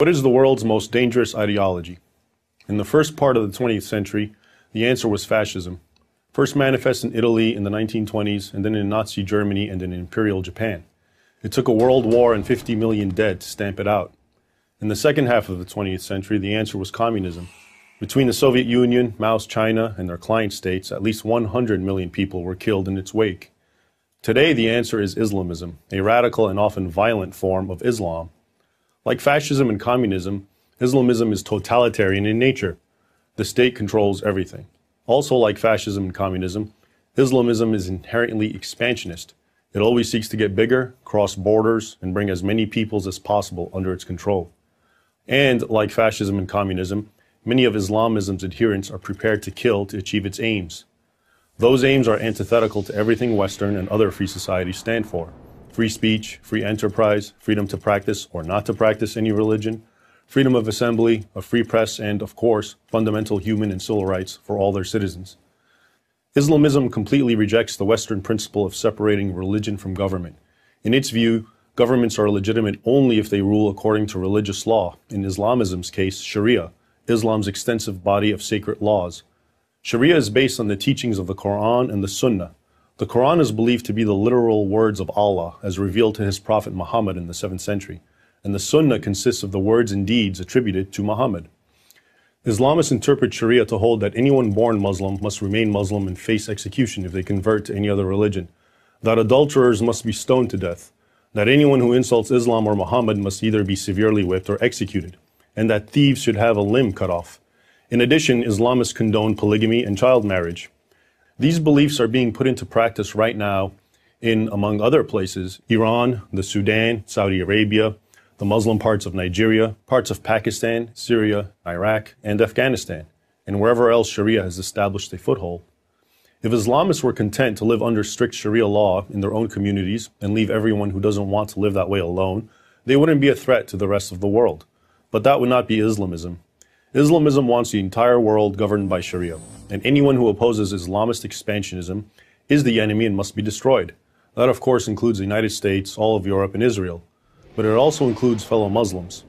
What is the world's most dangerous ideology? In the first part of the 20th century, the answer was fascism. First manifest in Italy in the 1920s, and then in Nazi Germany and in Imperial Japan. It took a world war and 50 million dead to stamp it out. In the second half of the 20th century, the answer was communism. Between the Soviet Union, Mao's China, and their client states, at least 100 million people were killed in its wake. Today, the answer is Islamism, a radical and often violent form of Islam. Like fascism and communism, Islamism is totalitarian in nature. The state controls everything. Also, like fascism and communism, Islamism is inherently expansionist. It always seeks to get bigger, cross borders, and bring as many peoples as possible under its control. And, like fascism and communism, many of Islamism's adherents are prepared to kill to achieve its aims. Those aims are antithetical to everything Western and other free societies stand for. Free speech, free enterprise, freedom to practice or not to practice any religion, freedom of assembly, a free press, and, of course, fundamental human and civil rights for all their citizens. Islamism completely rejects the Western principle of separating religion from government. In its view, governments are legitimate only if they rule according to religious law, in Islamism's case, Sharia, Islam's extensive body of sacred laws. Sharia is based on the teachings of the Quran and the Sunnah. The Quran is believed to be the literal words of Allah as revealed to his prophet Muhammad in the 7th century, and the Sunnah consists of the words and deeds attributed to Muhammad. Islamists interpret Sharia to hold that anyone born Muslim must remain Muslim and face execution if they convert to any other religion, that adulterers must be stoned to death, that anyone who insults Islam or Muhammad must either be severely whipped or executed, and that thieves should have a limb cut off. In addition, Islamists condone polygamy and child marriage. These beliefs are being put into practice right now in, among other places, Iran, the Sudan, Saudi Arabia, the Muslim parts of Nigeria, parts of Pakistan, Syria, Iraq, and Afghanistan, and wherever else Sharia has established a foothold. If Islamists were content to live under strict Sharia law in their own communities and leave everyone who doesn't want to live that way alone, they wouldn't be a threat to the rest of the world. But that would not be Islamism. Islamism wants the entire world governed by Sharia, and anyone who opposes Islamist expansionism is the enemy and must be destroyed. That, of course, includes the United States, all of Europe, and Israel. But it also includes fellow Muslims.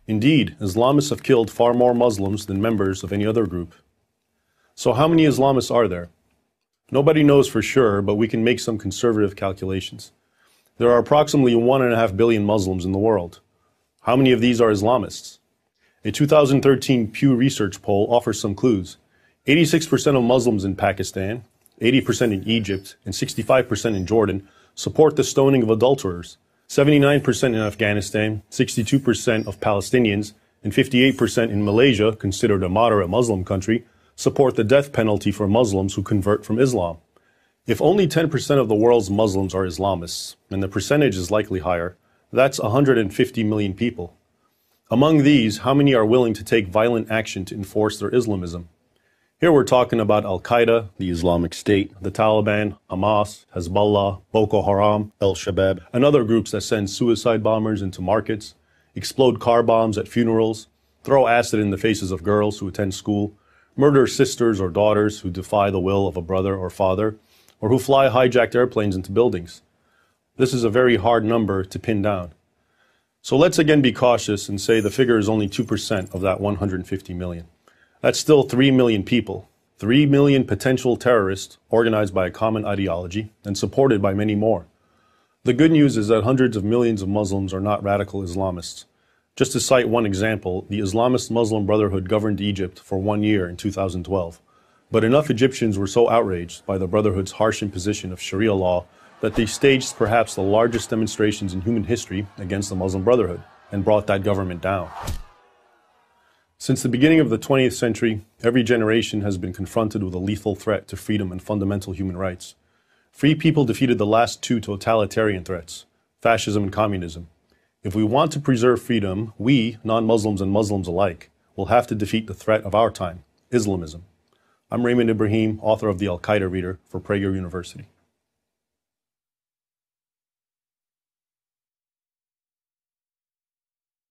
Indeed, Islamists have killed far more Muslims than members of any other group. So how many Islamists are there? Nobody knows for sure, but we can make some conservative calculations. There are approximately 1.5 billion Muslims in the world. How many of these are Islamists? A 2013 Pew Research poll offers some clues. 86% of Muslims in Pakistan, 80% in Egypt, and 65% in Jordan support the stoning of adulterers. 79% in Afghanistan, 62% of Palestinians, and 58% in Malaysia, considered a moderate Muslim country, support the death penalty for Muslims who convert from Islam. If only 10% of the world's Muslims are Islamists, and the percentage is likely higher, that's 150 million people. Among these, how many are willing to take violent action to enforce their Islamism? Here we're talking about Al-Qaeda, the Islamic State, the Taliban, Hamas, Hezbollah, Boko Haram, Al-Shabaab, and other groups that send suicide bombers into markets, explode car bombs at funerals, throw acid in the faces of girls who attend school, murder sisters or daughters who defy the will of a brother or father, or who fly hijacked airplanes into buildings. This is a very hard number to pin down. So let's again be cautious and say the figure is only 2% of that 150 million. That's still 3 million people, 3 million potential terrorists organized by a common ideology and supported by many more. The good news is that hundreds of millions of Muslims are not radical Islamists. Just to cite one example, the Islamist Muslim Brotherhood governed Egypt for 1 year in 2012. But enough Egyptians were so outraged by the Brotherhood's harsh imposition of Sharia law that they staged perhaps the largest demonstrations in human history against the Muslim Brotherhood and brought that government down. Since the beginning of the 20th century, every generation has been confronted with a lethal threat to freedom and fundamental human rights. Free people defeated the last two totalitarian threats, fascism and communism. If we want to preserve freedom, we, non-Muslims and Muslims alike, will have to defeat the threat of our time, Islamism. I'm Raymond Ibrahim, author of the Al-Qaeda Reader for Prager University.